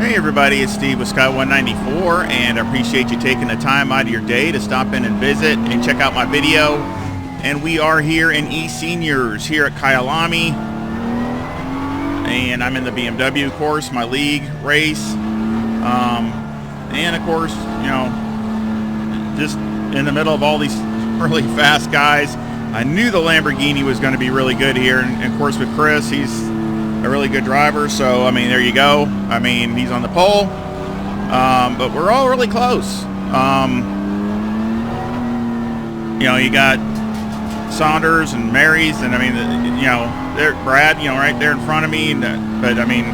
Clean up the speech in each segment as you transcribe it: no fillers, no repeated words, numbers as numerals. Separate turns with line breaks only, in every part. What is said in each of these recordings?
Hey everybody, it's Steve with Sky194, and I appreciate you taking the time out of your day to stop in and visit and check out my video. And we are here in E-Seniors here at Kyalami, and I'm in the BMW course, my league race, and of course, you know, just in the middle of all these really fast guys. I knew the Lamborghini was going to be really good here, and of course with Chris, he's a really good driver, so I mean, there you go. I mean, he's on the pole, but we're all really close. You know, you got Saunders and Marys, and I mean, you know, they're Brad, you know, right there in front of me. But I mean,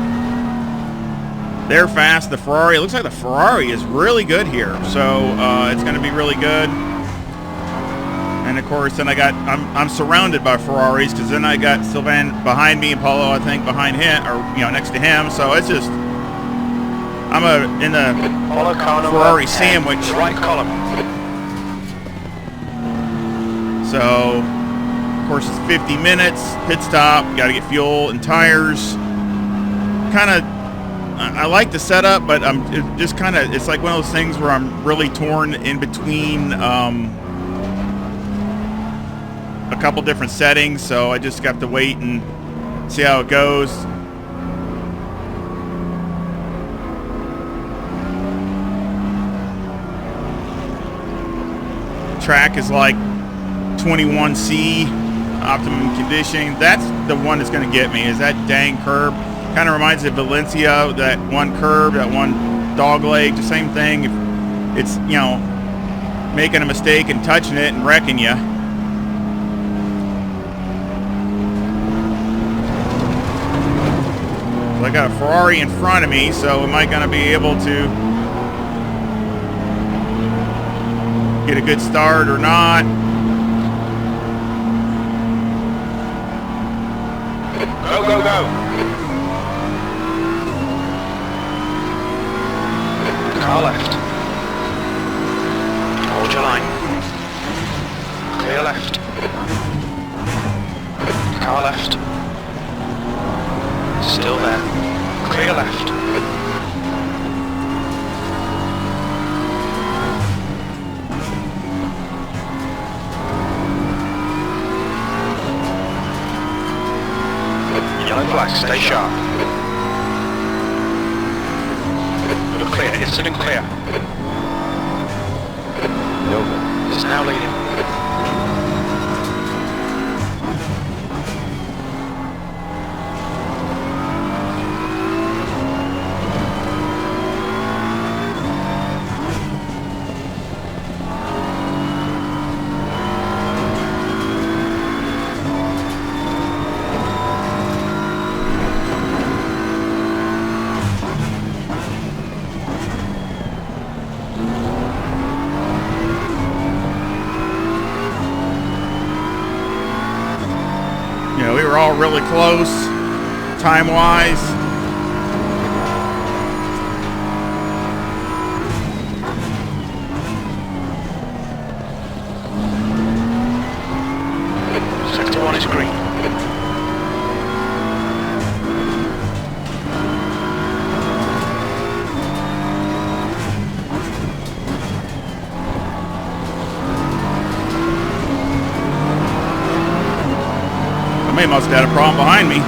they're fast. The Ferrari, it looks like the Ferrari is really good here, so it's going to be really good. And of course, then I'm surrounded by Ferraris, because then I got Sylvain behind me and Paulo, I think, behind him, or you know, next to him. So it's just, I'm in the Ferrari sandwich.
Right column.
So of course it's 50 minutes pit stop. Got to get fuel and tires. Kind of, I like the setup, but just kind of, it's like one of those things where I'm really torn in between. A couple different settings, so I just got to wait and see how it goes. Track is like 21C optimum conditioning. That's the one that's going to get me, is that dang curb. Kind of reminds me of Valencia, that one curb, that one dog leg, the same thing. If it's, you know, making a mistake and touching it and wrecking you. I got a Ferrari in front of me, so am I going to be able to get a good start or not?
Go, go, go. Car left. Hold your line. Clear left. Car left. Still there. Clear left. Yellow flag, stay sharp. You're clear, instant clear. Nope. It's now leading.
We were all really close, time-wise.
Sector 1 is green.
They must have had a problem behind me.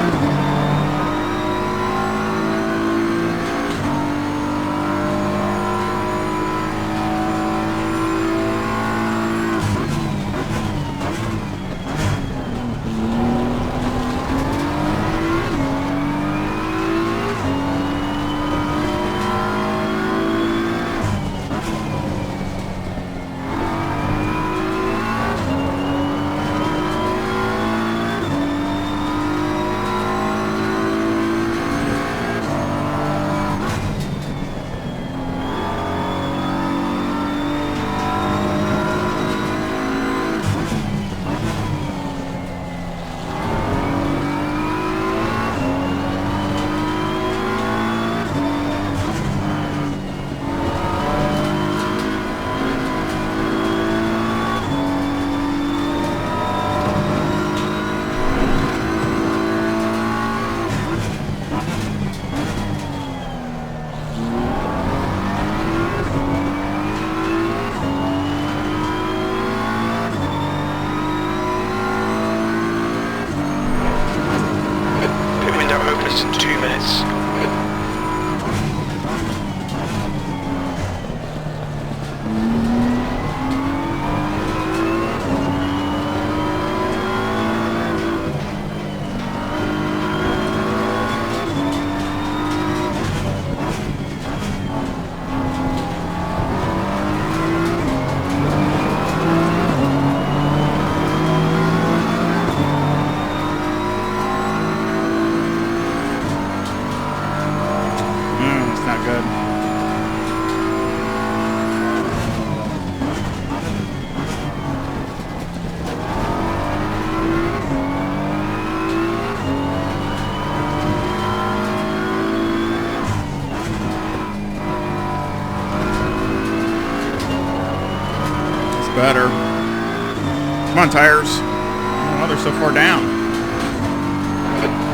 Come on, tires. Oh, they're so far down.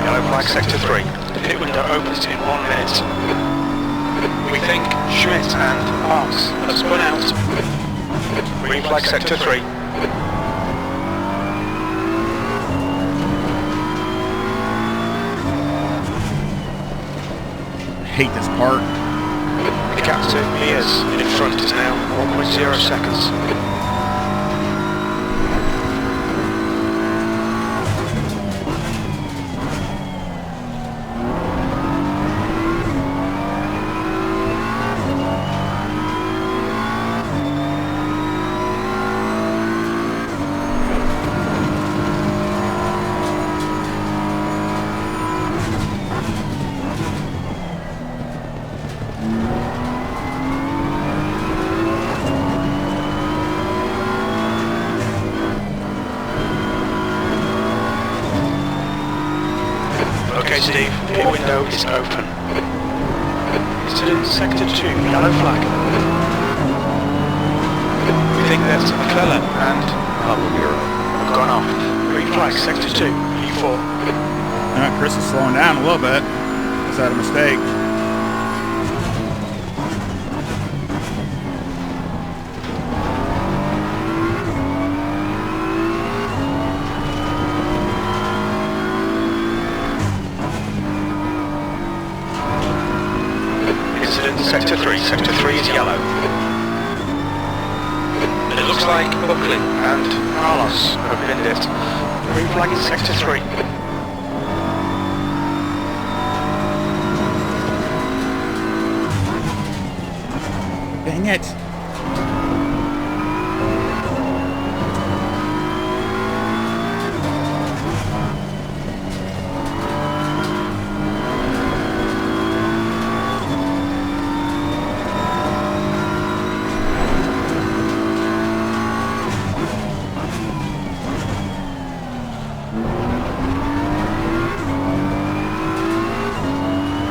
Yellow flag sector 3. The pit window opens in 1 minute. We think Schmidt and Parks have spun out. Green flag sector 3.
I hate this part.
The gap to Mears in front is now 1.0 seconds. Okay, Steve, pit window is open. Incident sector 2, yellow flag. We think that McClellan and Pablo Bureau have gone off. Green flag sector 2, E4.
Chris is slowing down a little bit. Is that a mistake?
Sector 3. Sector 3 is yellow. And it looks like Buckley and Carlos have binned it. Green flag in Sector 3.
Dang it.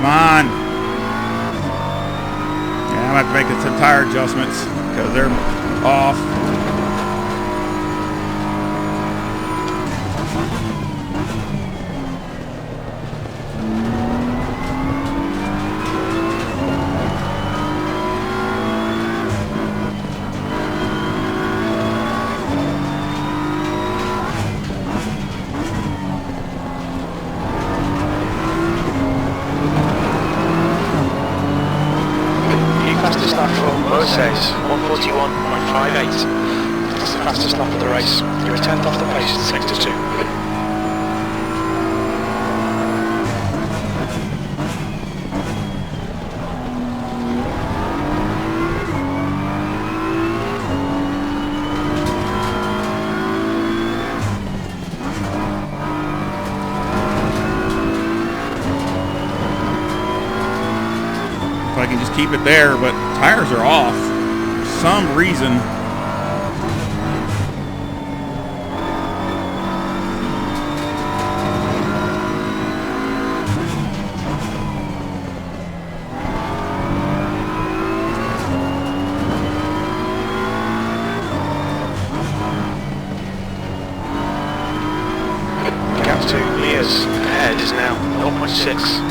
Come on. Yeah, I'm going to have to make some tire adjustments because they're off.
Fastest lap for Mercedes, 141.58. That's the fastest lap of the race. You're a tenth off the pace in Sector 2.
If I can just keep it there, but tires are off for some reason.
Gap to Mears ahead is now 0.6.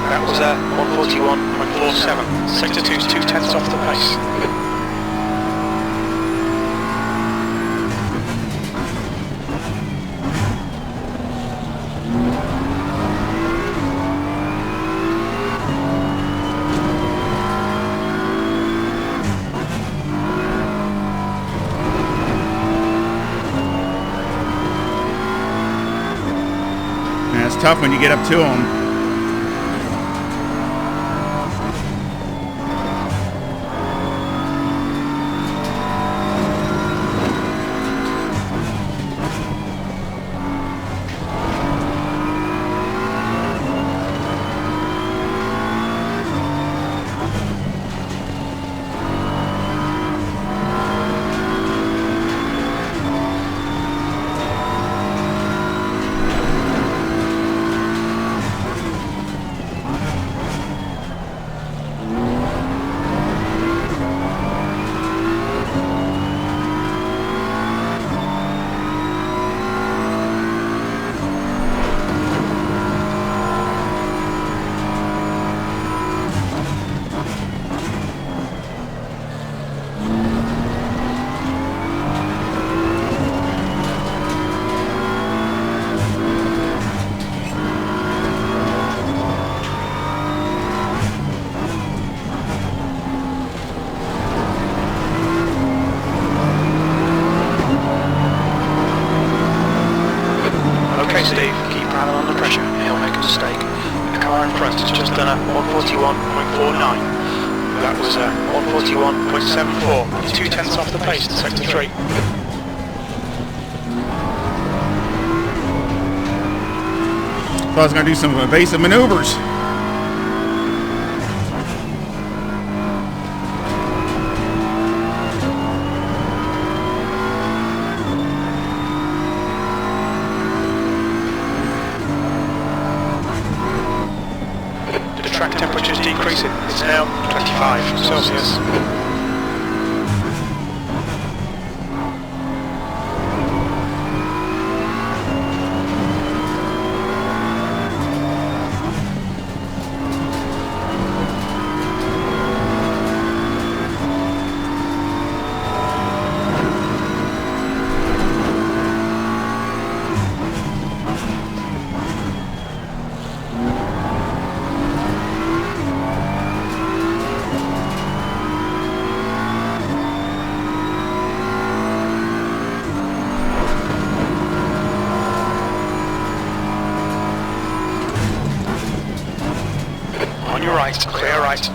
That was 141.47. Sector 2's 2 tenths off the pace.
And it's tough when you get up to them.
Steve, keep Brandon under pressure, he'll make a mistake. The car in front has just done a 141.49. That was a 141.74. He's 2/10 off the pace to sector 3.
Thought I was going to do some evasive maneuvers.
Track temperature's decreasing. It's now 25 Celsius. On your right, clear right.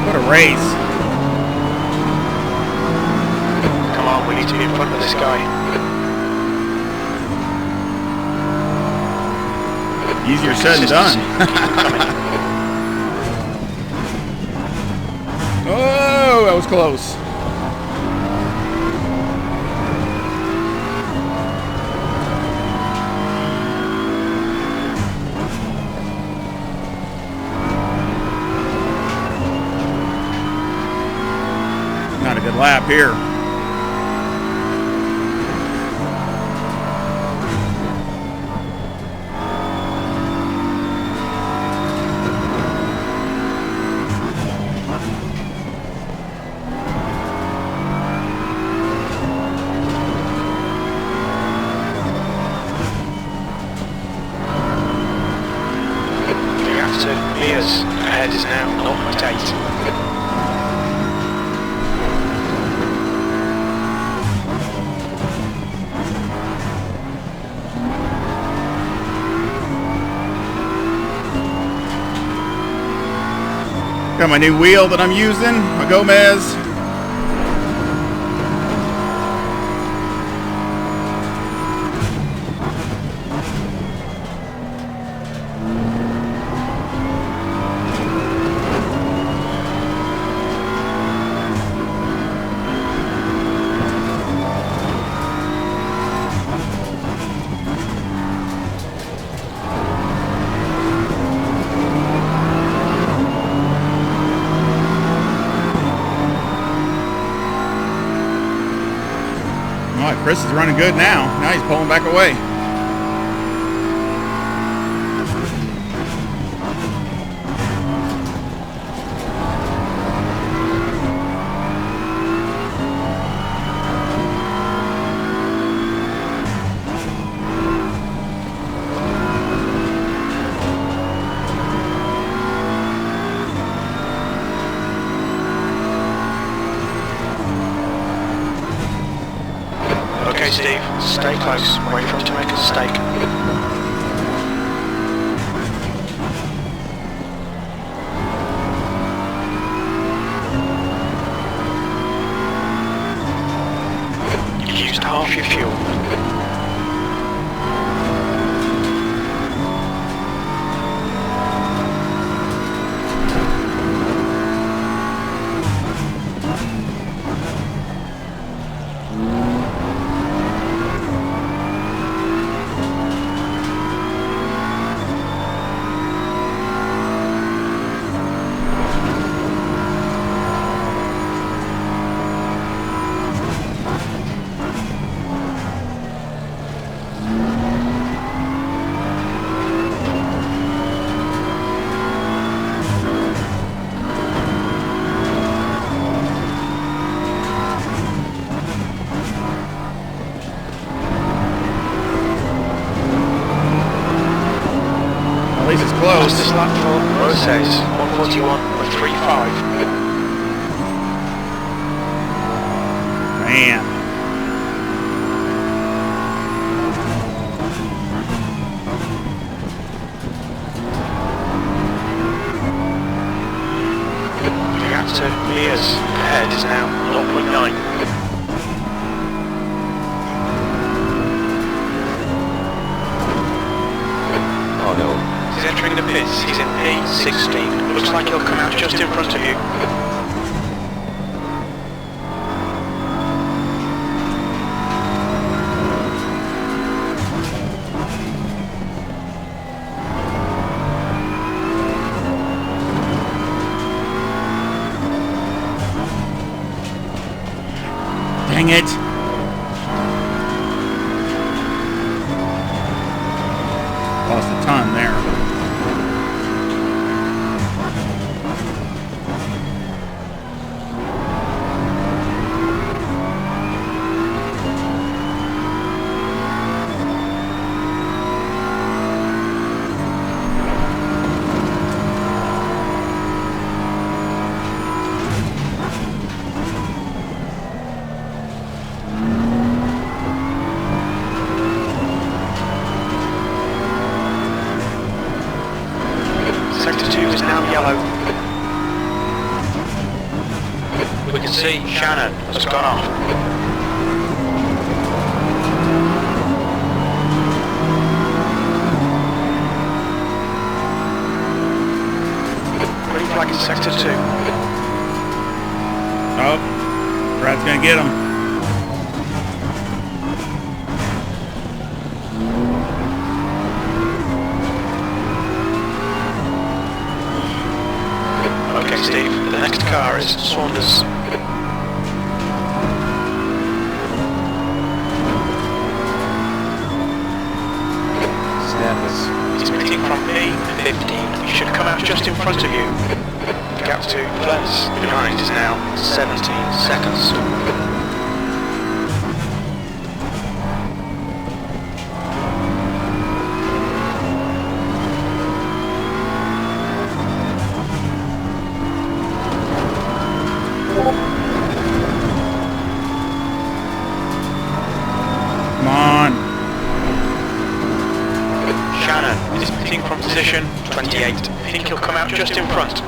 What a race.
Come on, we need to be in front of this guy.
Easier said than done. Oh, that was close. Not a good lap here.
Meters ahead is now 0.8.
Got my new wheel that I'm using, my Gomez. Chris is running good now. Now he's pulling back away.
close. Wait for him to make a mistake. You used half your fuel.
Close.
This lap for Rosa's 141.35.
Man.
The gap to Mia's head is now 0.9.
Oh no.
He's entering the pits. He's in P16. Looks like he'll come out just in front of you.
Dang it. Lost a ton there.
Sector 2 is now yellow. We can see Shannon has gone off. Green flag is Sector 2.
Oh, Brad's gonna get him.
Okay, Steve, the next car is Saunders. He's pitting from P15. He should come out just in front of you. The gap to Glenn's behind is now 17 seconds.
Come on.
Shannon is pitting from position 28. I think he'll come out just in front.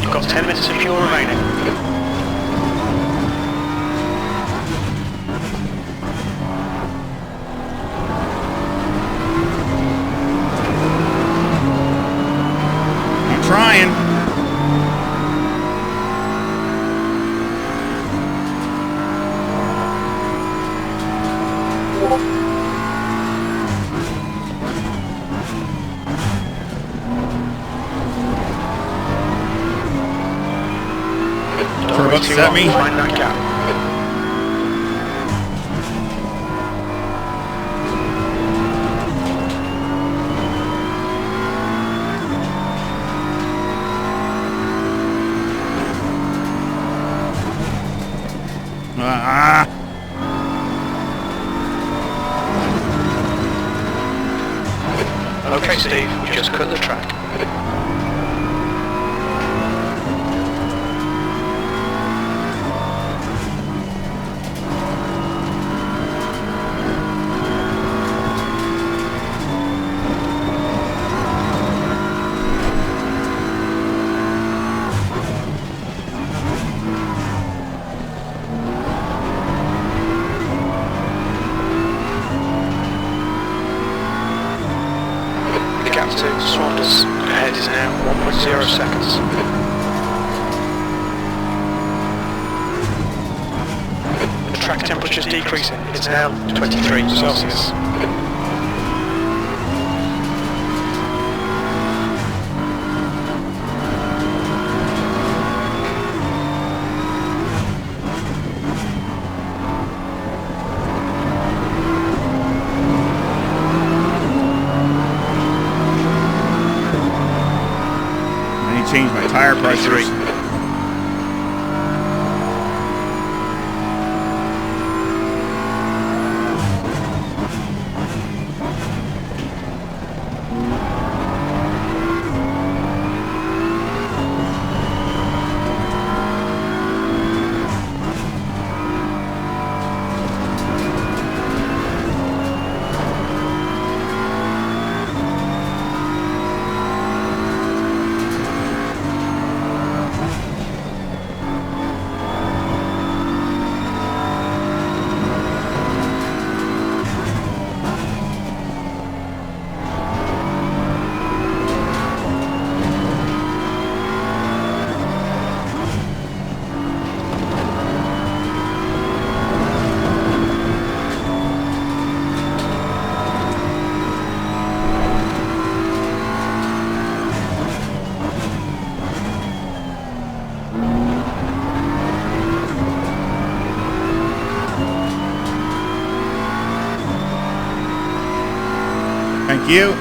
You've got 10 minutes of fuel remaining.
I'm trying.
Don't wait too
upset
long
me.
to find that gap. Okay, Steve, we just cut the track. Saunders ahead is now 1.0 seconds. The track temperature is decreasing. It's now 23 Celsius.
Change my tire pressures. Thank you.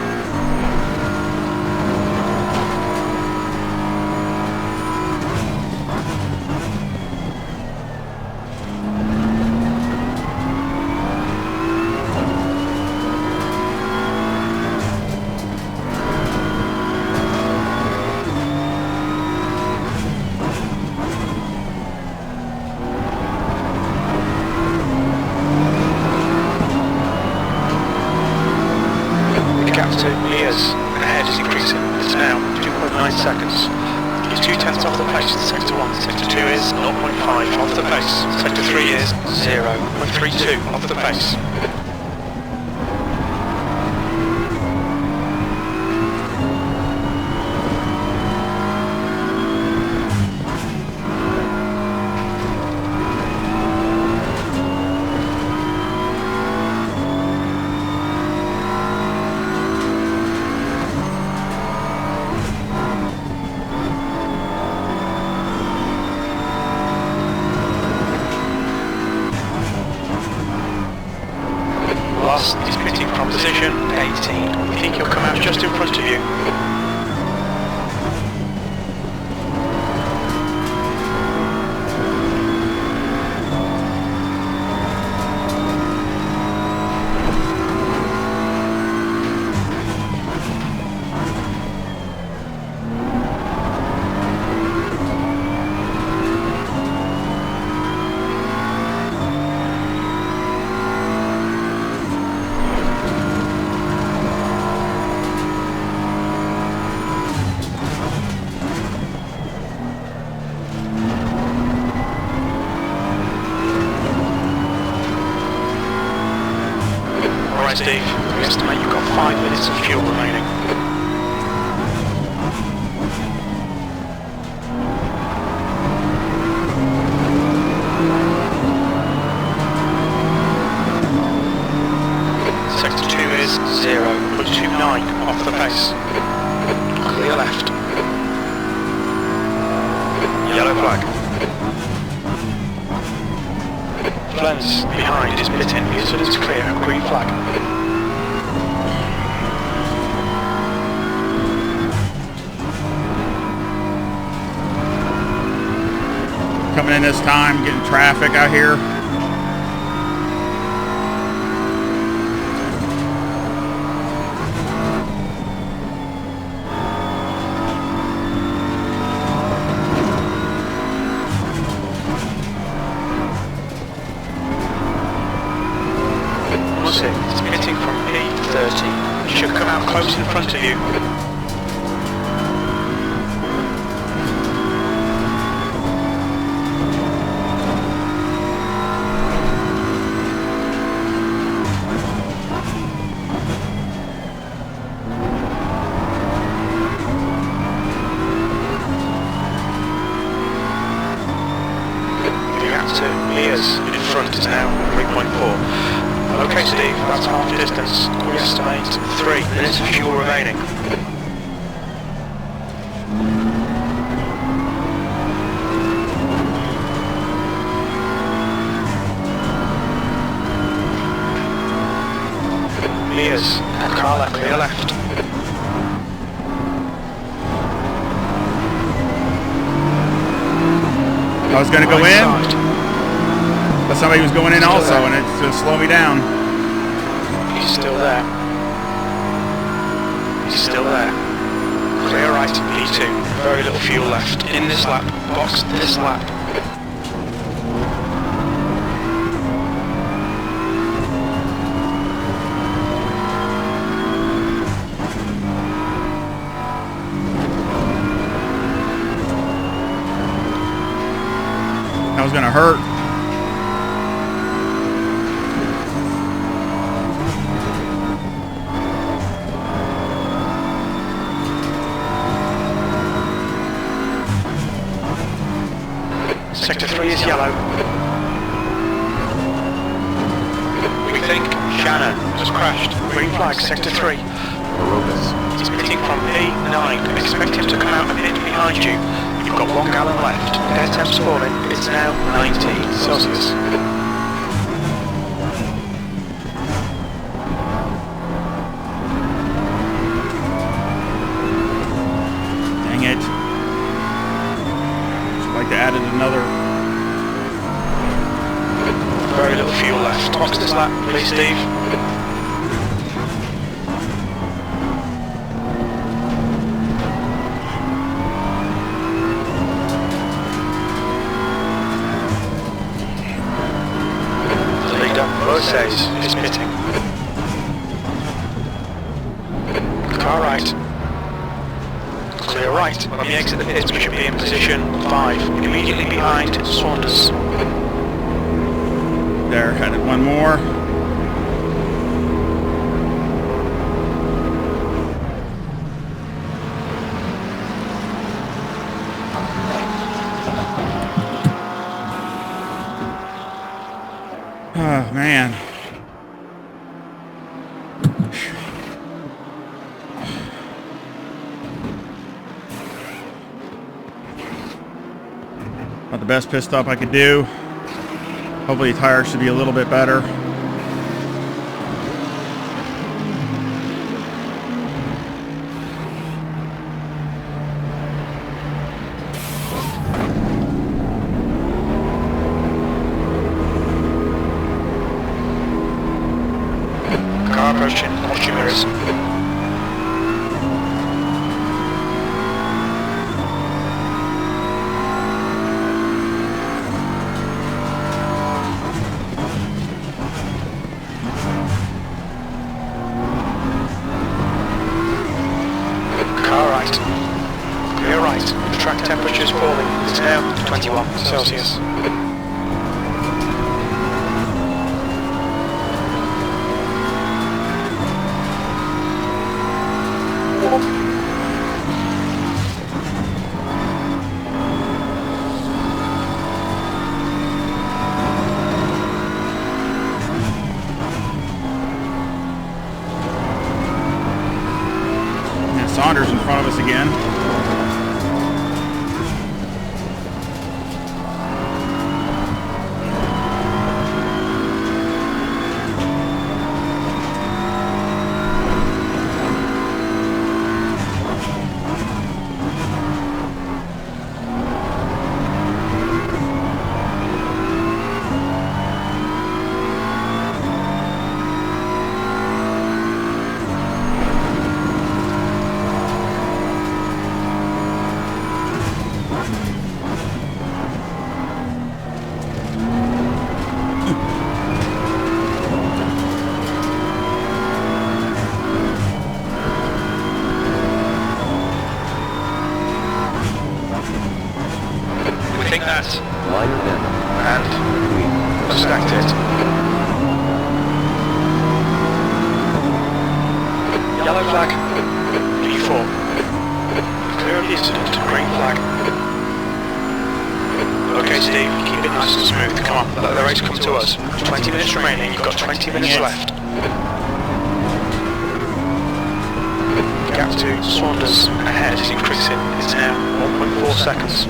Ahead is increasing. It's now 2.9 seconds. It's 0.2 off the pace. Sector 1. Sector 2 is 0.5 off the pace. Sector 3 is 0.32 off the pace. Last is pitting from position 18. We think he'll come out just in front of you. Alright Steve, we estimate you've got 5 minutes of fuel remaining. Sector 2 is 0.29 off the pace. Clear left. Yellow flag. Flens behind is pitting, so it's clear, green flag.
Coming in this time, getting traffic out here.
front of you. In front is now 3.4. Okay, Steve, that's half the distance. We estimate 3 minutes of fuel remaining. Mears, Carla, clear left.
I was going to go in. But somebody was going in also, and it's to slow me down.
He's still there. He's still there. Clear right, P2. Very little fuel left. In this lap. Box this lap.
That was going to hurt.
Sector 3 is yellow. We think Shannon has crashed. Green flag, Sector 3. He's pitting from P9. Expect him to come out a bit behind you. You've got 1 gallon left. Air temp's falling. It's now 19 Celsius.
Dang it. Just like to add another.
Very little fuel left. Box this lap, please, Steve. The leader, Moses, is pitting. Car right. Clear right. When we exit the pits, we should be in position 5, immediately behind Saunders.
There, headed one more. Oh, man. Not the best pit stop I could do. Hopefully the tires should be a little bit better.
Car approaching, watch your mirrors. Clear right. Track temperature is falling. It's now 21 Celsius.
Saunders in front of us again.
that. And stacked it. Yellow flag. P4. Clear of the incident. Green flag. Okay, Steve, keep it nice and smooth. Come on, let the race come to us. 20 minutes remaining, you've got 20 minutes left. The gap to Saunders ahead is increasing. It's now 1.4 seconds.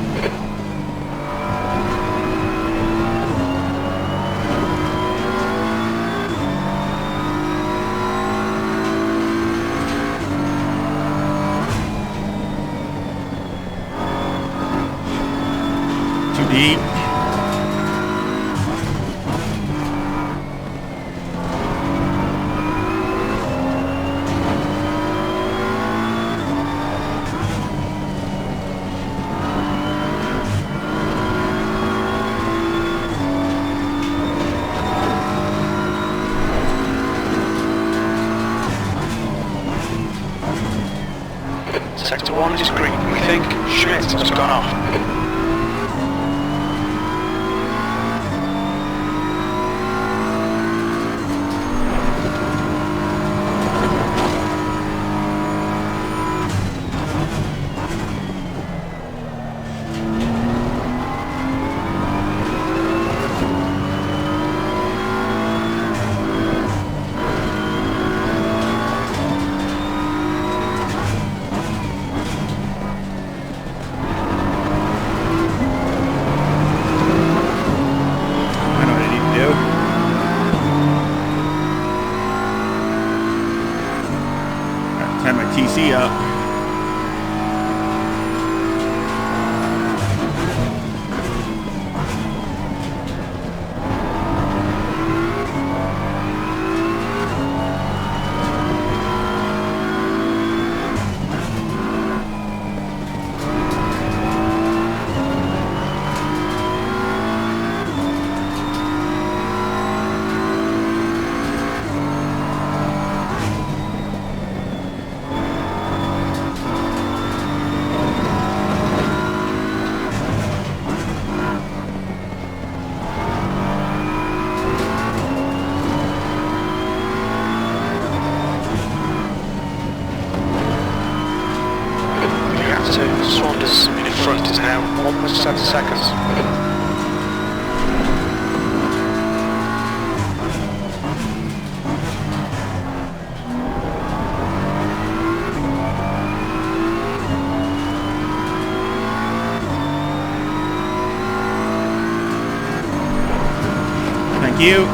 Too deep.
Sector 1 is green. We think Schmidt has gone off.
Had my TC up.
Saunders in front is now 1.7 seconds.
Thank you.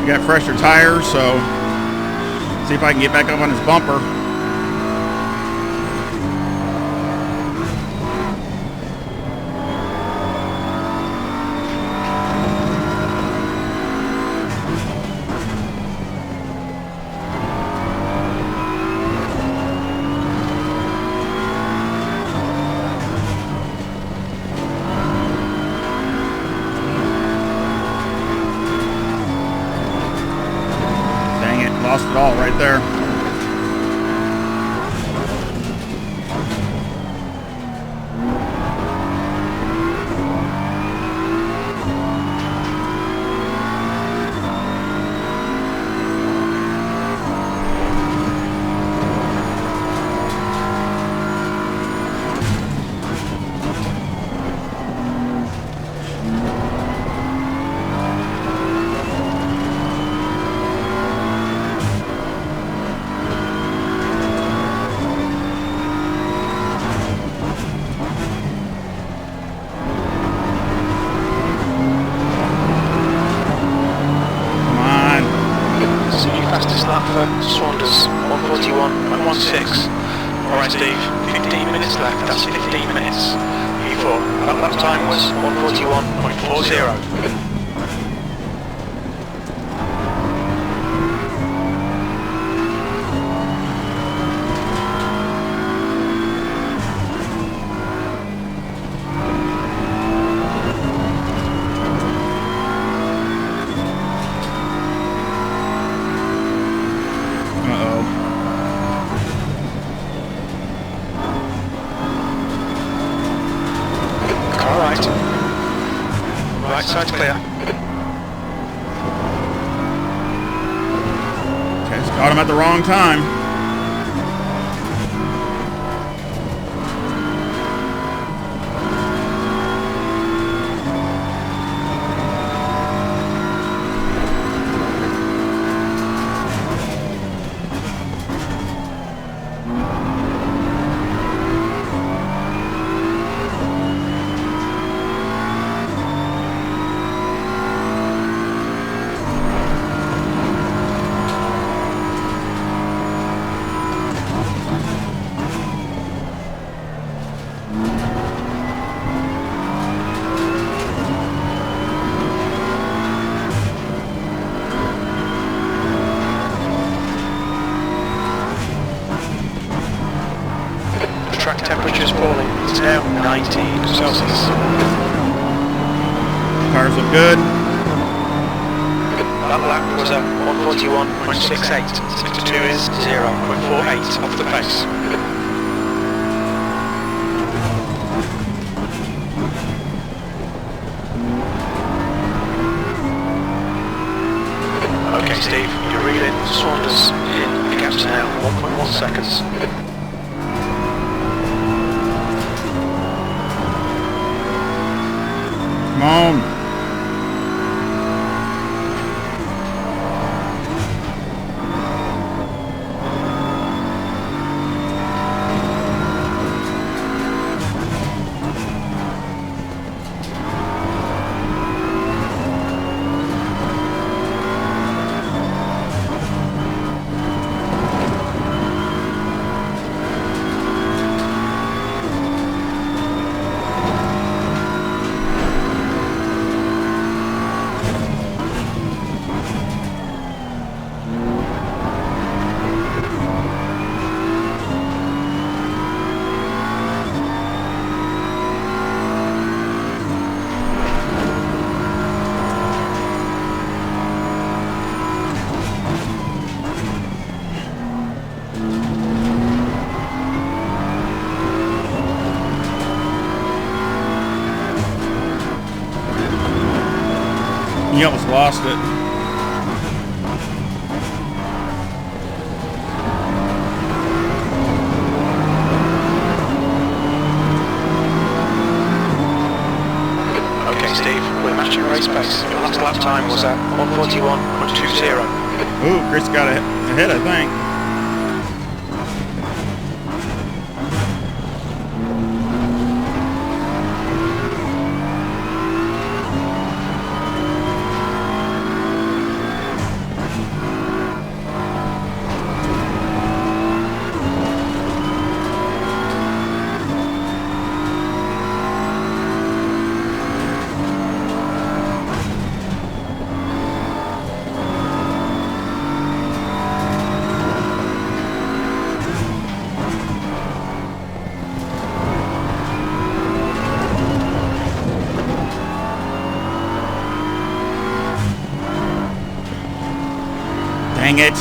Got fresher tires, so see if I can get back up on his bumper. Lost it all right there.
141.16. Alright Steve, 15 minutes left, that's 15 minutes. P4, that lap time was 141.40. Right side's clear.
Okay, just caught him at the wrong time.
Track temperature's falling. It's now 19 Celsius.
Tires look good.
That lap was at 141.68. 62 is 0.48 off the pace. Okay Steve, you're reeling Saunders in the gaps now, 1.1 seconds.
Come on. You almost lost it.
Okay Steve, we're matching race pace. Your last lap time was at 141.20.
Ooh, Chris got ahead, I think. Dang it.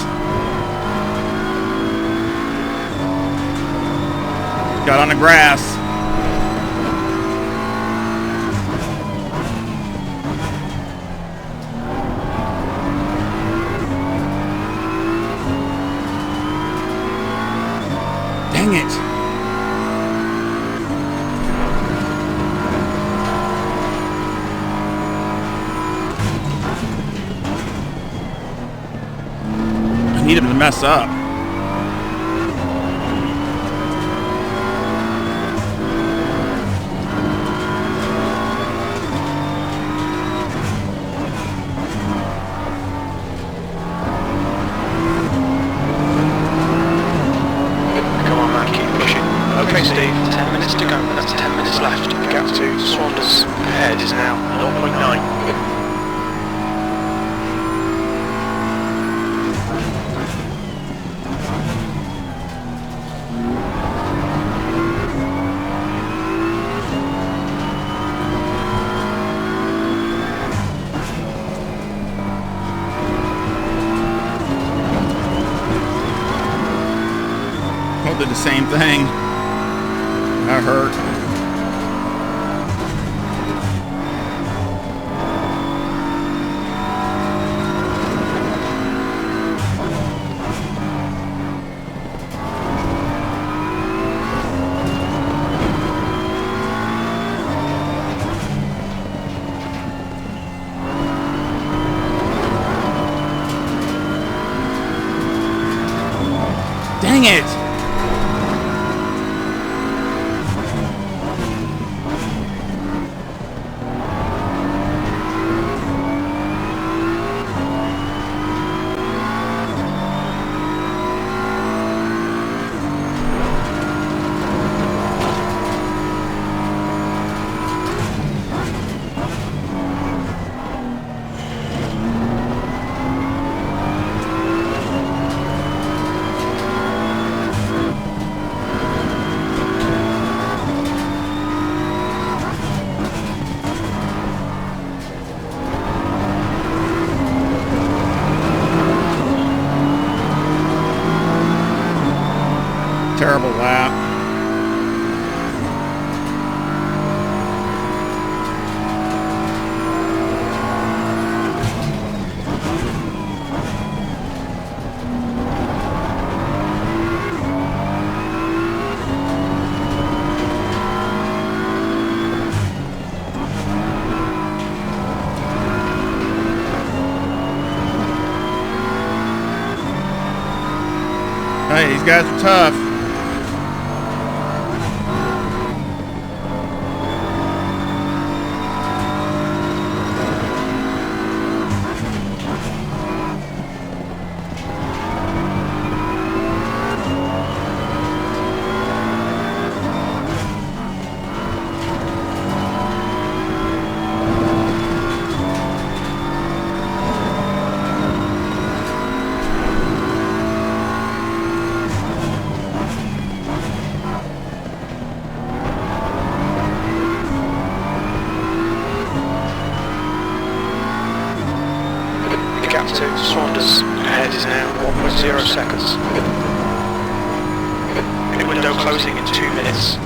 Got on the grass. Dang it. I need him to mess up.
Okay, Steve, 10 minutes to go. That's 10 minutes left. The gap to Saunders ahead is now 0.9.
Did the same thing. That hurt. Dang it! Terrible lap. Hey, these guys are tough.
To Saunders ahead is now 1.0 seconds. Pit window closing in 2 minutes.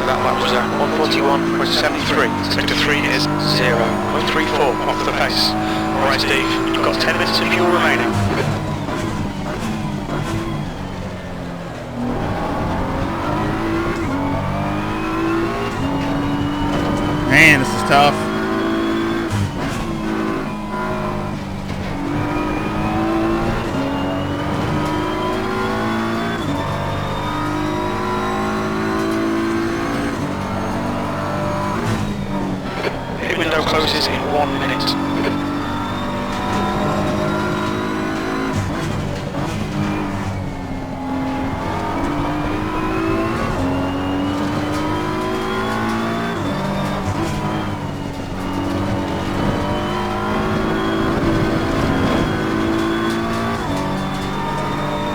That lap was at 141.73. Sector 3 is 0.34 off the pace. Alright Steve, you've got 10 minutes of fuel remaining.
Man, this is tough.
Window closes in 1 minute.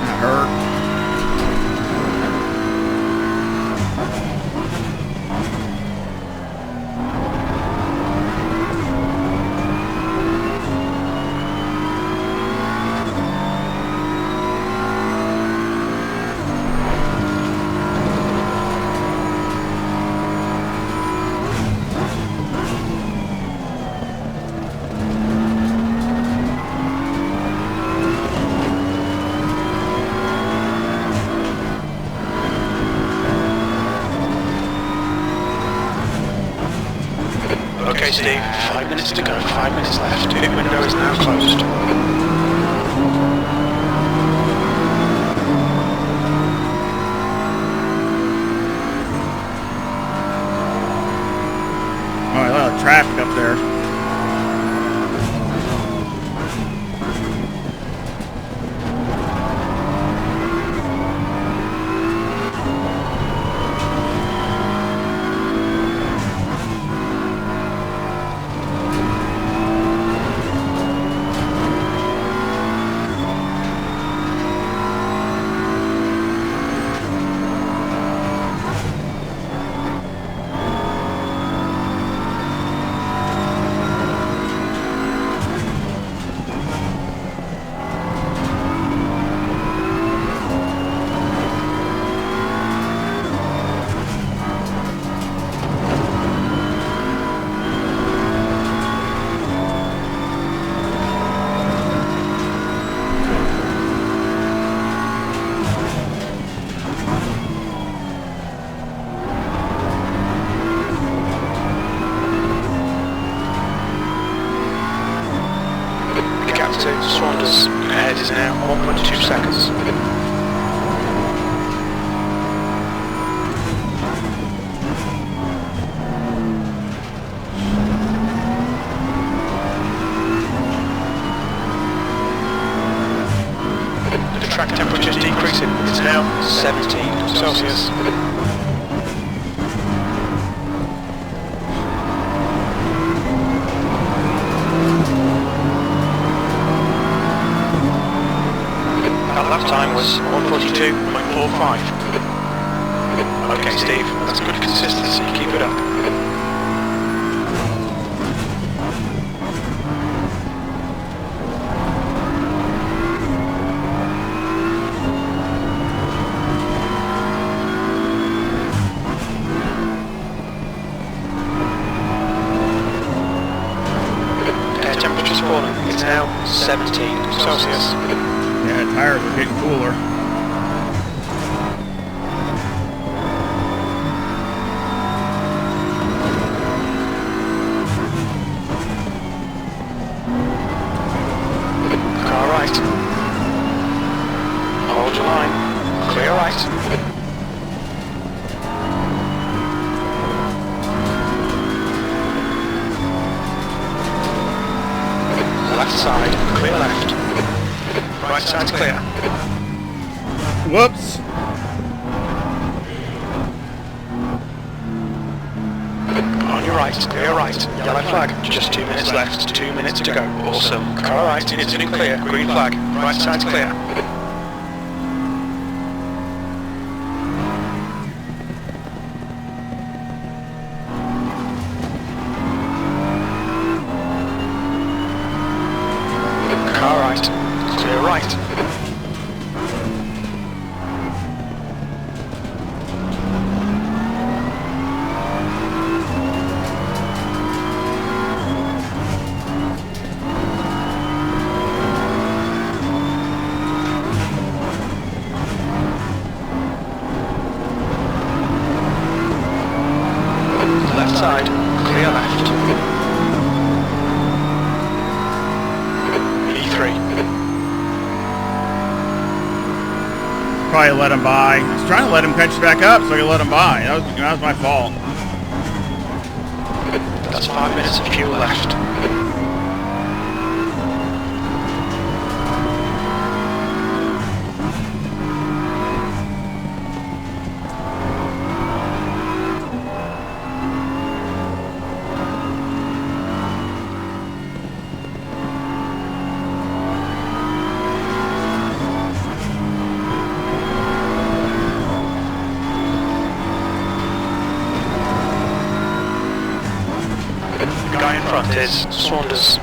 That hurt.
Okay, Steve, 5 minutes to go, 5 minutes left. Pit window is now closed.
Oh, a lot of traffic up there.
Saunders ahead is now 1.2 seconds. The track temperature is decreasing. It's now 17 Celsius. Last time was 142.45. Okay, Steve, that's good consistency. Keep it up. Air temperature's falling. It's now 17 Celsius.
Yeah, tires are getting cooler.
Car right. Hold your line. Clear right. Left side. Clear left. Right side's clear.
Whoops.
On your right, clear right. Yellow flag. Just 2 minutes left. 2 minutes to go. Awesome. Car right, it's in clear. Green flag. Right side's clear. Car right. Clear right. Left side. Clear left. E3.
Probably let him by. I was trying to let him catch back up so I could let him by. That was my fault.
That's 5 minutes of fuel left. The guy in front is Saunders.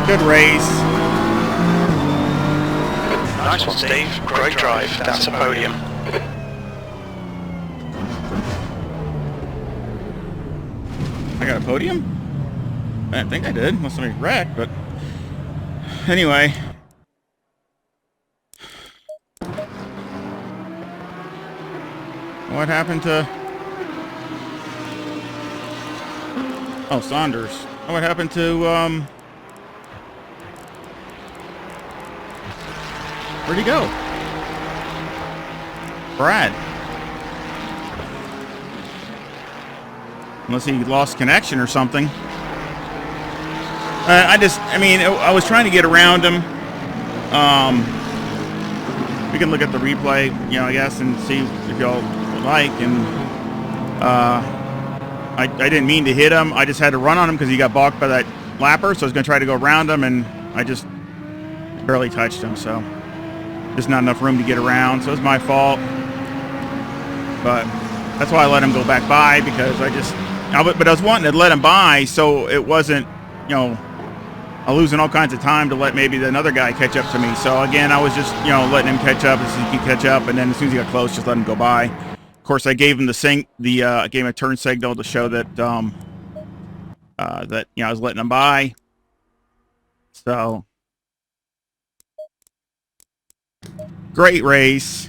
Good race.
Nice one, Steve. Great drive. That's a podium.
I got a podium? I didn't think I did, unless somebody wrecked, but anyway. What happened to... Oh, Saunders. What happened to, where'd he go? Brad. Unless he lost connection or something. I was trying to get around him. We can look at the replay, you know, I guess, and see if y'all like. And I didn't mean to hit him. I just had to run on him because he got balked by that lapper. So I was going to try to go around him, and I just barely touched him. So just not enough room to get around. So it was my fault. But that's why I let him go back by, because but I was wanting to let him by so it wasn't, you know, I'm losing all kinds of time to let maybe another guy catch up to me. So again, I was just, you know, letting him catch up as he could catch up, and then as soon as he got close, just let him go by. Of course, I gave him I gave him a turn signal to show that that, you know, I was letting him by. So great race.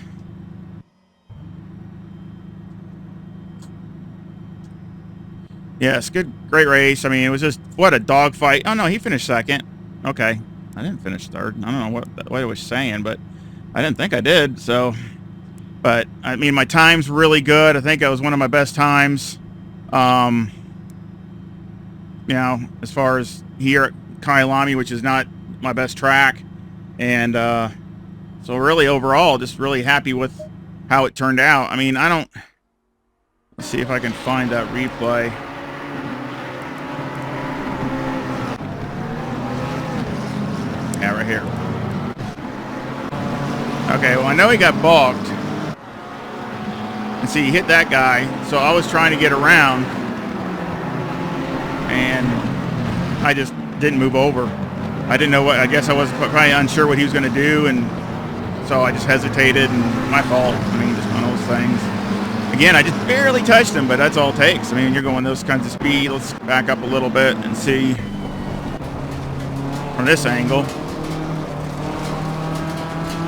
Yes, great race. I mean, it was just, what a dogfight. Oh, no, he finished second. Okay. I didn't finish third. I don't know what I was saying, but I didn't think I did, so. But, I mean, my time's really good. I think I was one of my best times, you know, as far as here at Kyalami, which is not my best track. And so really, overall, just really happy with how it turned out. I mean, let's see if I can find that replay. Yeah, right here. Okay, well, I know he got balked. And see, he hit that guy, so I was trying to get around, and I just didn't move over. I didn't know I guess I was probably unsure what he was going to do, and so I just hesitated, and my fault. I mean, just one of those things. Again, I just barely touched him, but that's all it takes. I mean, you're going those kinds of speed. Let's back up a little bit and see from this angle.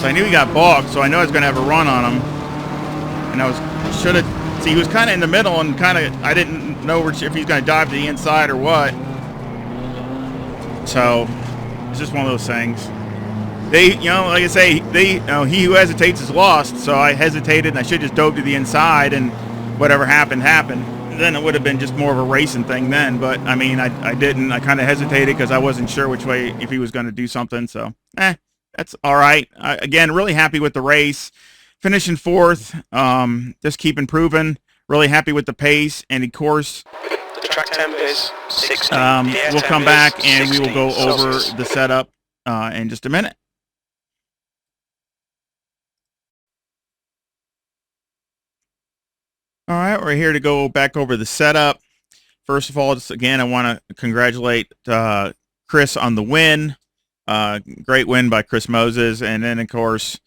So I knew he got balked, so I knew I was going to have a run on him. And see, he was kind of in the middle, and I didn't know if he's going to dive to the inside or what. So it's just one of those things. You know, like I say, you know, he who hesitates is lost. So I hesitated, and I should just dove to the inside, and whatever happened, happened. And then it would have been just more of a racing thing then. But I mean, I didn't. I kind of hesitated because I wasn't sure which way, if he was going to do something. So, that's all right. Again, really happy with the race. Finishing fourth. Just keep improving. Really happy with the pace, and of course,
the track temp is 60.
We'll come back and we will go over the setup in just a minute. All right, we're here to go back over the setup. First of all, just again, I want to congratulate Chris on the win. Great win by Chris Moses, and then of course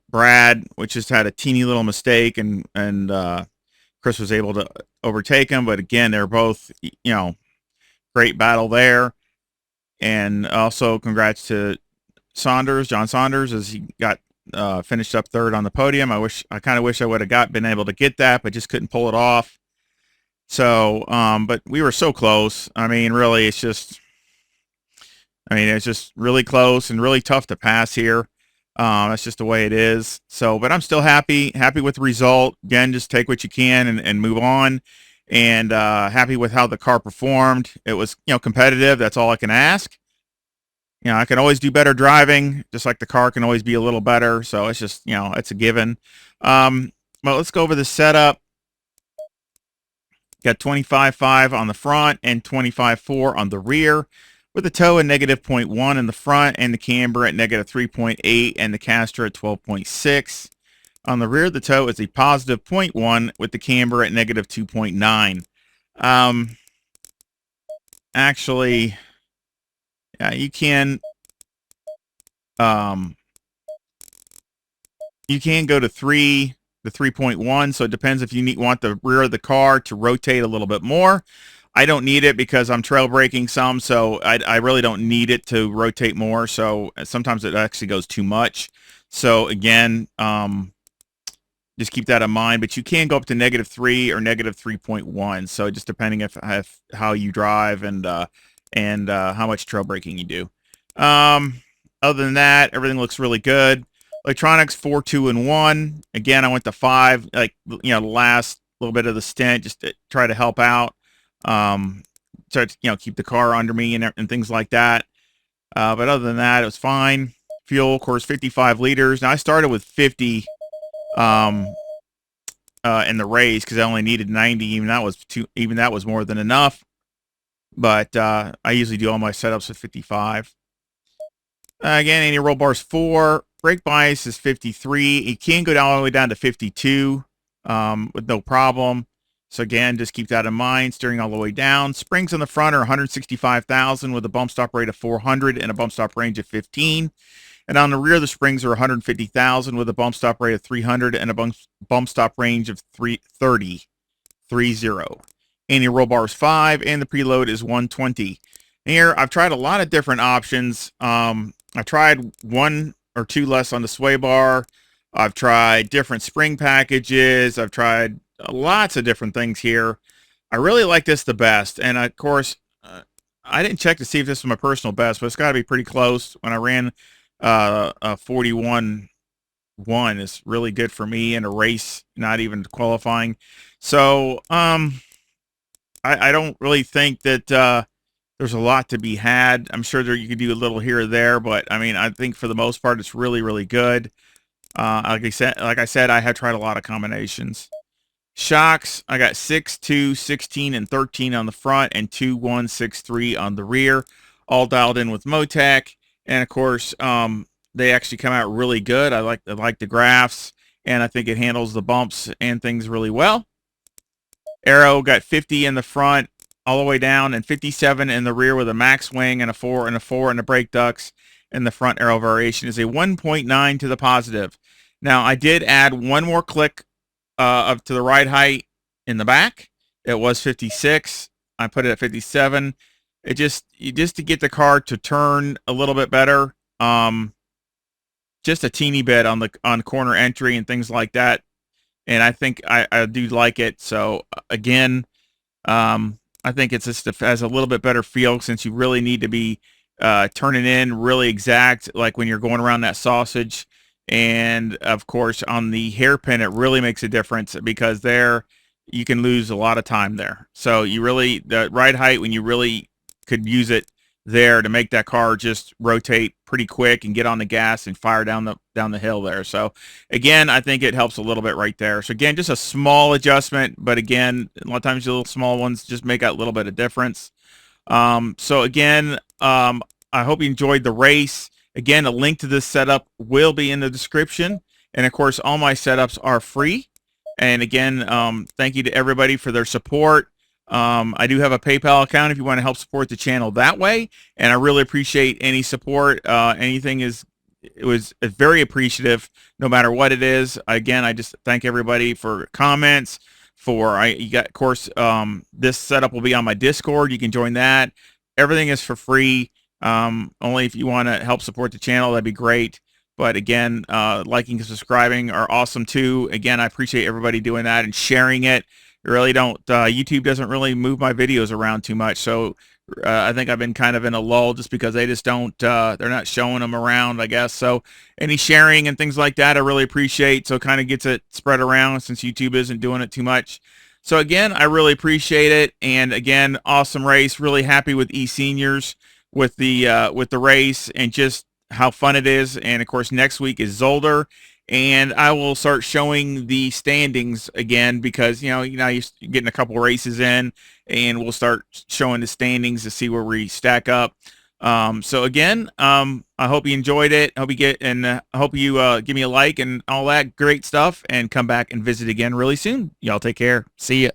Brad, which just had a teeny little mistake, and Chris was able to overtake him. But again, they're both, you know, great battle there. And also congrats to John Saunders, as he got finished up third on the podium. I kind of wish I would have been able to get that, but just couldn't pull it off. So, but we were so close. I mean, really, it's just really close and really tough to pass here. That's just the way it is. So, but I'm still happy with the result. Again, just take what you can and move on. And happy with how the car performed. It was, you know, competitive. That's all I can ask. You know, I can always do better driving, just like the car can always be a little better. So it's just, you know, it's a given. Well, let's go over the setup. Got 25.5 on the front and 25.4 on the rear, with the tow at -0.1 in the front and the camber at -3.8 and the caster at 12.6. On the rear, the tow is a positive 0.1 with the camber at -2.9. Actually, you can go to 3.1, so it depends if you want the rear of the car to rotate a little bit more. I don't need it because I'm trail braking some, so I really don't need it to rotate more. So sometimes it actually goes too much. So again, just keep that in mind. But you can go up to -3 or -3.1. So just depending if how you drive and how much trail braking you do. Other than that, everything looks really good. Electronics 4, 2, and 1. Again, I went to 5. Like the last little bit of the stint, just to try to help out. Try to keep the car under me and things like that. But other than that, it was fine. Fuel, of course, 55 liters. Now I started with 50 in the race because I only needed 90. Even that was more than enough. But I usually do all my setups with 55. Again, anti-roll bars 4. Brake bias is 53. It can go all the way down to 52 with no problem. So again, just keep that in mind. Steering all the way down. Springs on the front are 165,000 with a bump stop rate of 400 and a bump stop range of 15. And on the rear, the springs are 150,000 with a bump stop rate of 300 and a bump stop range of 30. Anti-roll bars 5 and the preload is 120. Here, I've tried a lot of different options. I tried 1 or 2 less on the sway bar. I've tried different spring packages. I've tried lots of different things here. I really like this the best. And of course, I didn't check to see if this was my personal best, but it's got to be pretty close. When I ran a 41.1 is really good for me in a race, not even qualifying. So I don't really think that there's a lot to be had. I'm sure you could do a little here or there, but I mean, I think for the most part, it's really, really good. Like I said, I have tried a lot of combinations. Shocks, I got 6, 2, 16, and 13 on the front, and 2, 1, 6, 3 on the rear, all dialed in with Motec. And of course, they actually come out really good. I like the graphs, and I think it handles the bumps and things really well. Aero got 50 in the front, all the way down, and 57 in the rear with a max wing and a 4 and a 4 and the brake ducts. And the front aero variation is a 1.9 to the positive. Now, I did add one more click up to the ride height in the back. It was 56. I put it at 57. It just to get the car to turn a little bit better. Just a teeny bit on corner entry and things like that. And I think I do like it. So again, I think it's just has a little bit better feel since you really need to be turning in really exact, like when you're going around that sausage. And of course, on the hairpin, it really makes a difference because there you can lose a lot of time there. So the ride height, when you really could use it there to make that car just rotate pretty quick and get on the gas and fire down the hill there. So again, I think it helps a little bit right there. So again, just a small adjustment, but again, a lot of times the little small ones just make a little bit of difference. So again, I hope you enjoyed the race. Again, a link to this setup will be in the description. And of course, all my setups are free. And again, thank you to everybody for their support. I do have a PayPal account if you want to help support the channel that way. And I really appreciate any support. It was very appreciative no matter what it is. Again, I just thank everybody for comments. Of course, this setup will be on my Discord. You can join that. Everything is for free. Only if you want to help support the channel, that'd be great. But again, liking and subscribing are awesome too. Again, I appreciate everybody doing that and sharing it. I really don't. YouTube doesn't really move my videos around too much, so I think I've been kind of in a lull just because they just don't. They're not showing them around, I guess. So any sharing and things like that, I really appreciate. So it kind of gets it spread around since YouTube isn't doing it too much. So again, I really appreciate it. And again, awesome race. Really happy with eSeniors with the race and just how fun it is. And of course, next week is Zolder. And I will start showing the standings again because, you're getting a couple races in, and we'll start showing the standings to see where we stack up. So again, I hope you enjoyed it. I hope you give me a like and all that great stuff, and come back and visit again really soon. Y'all take care. See ya.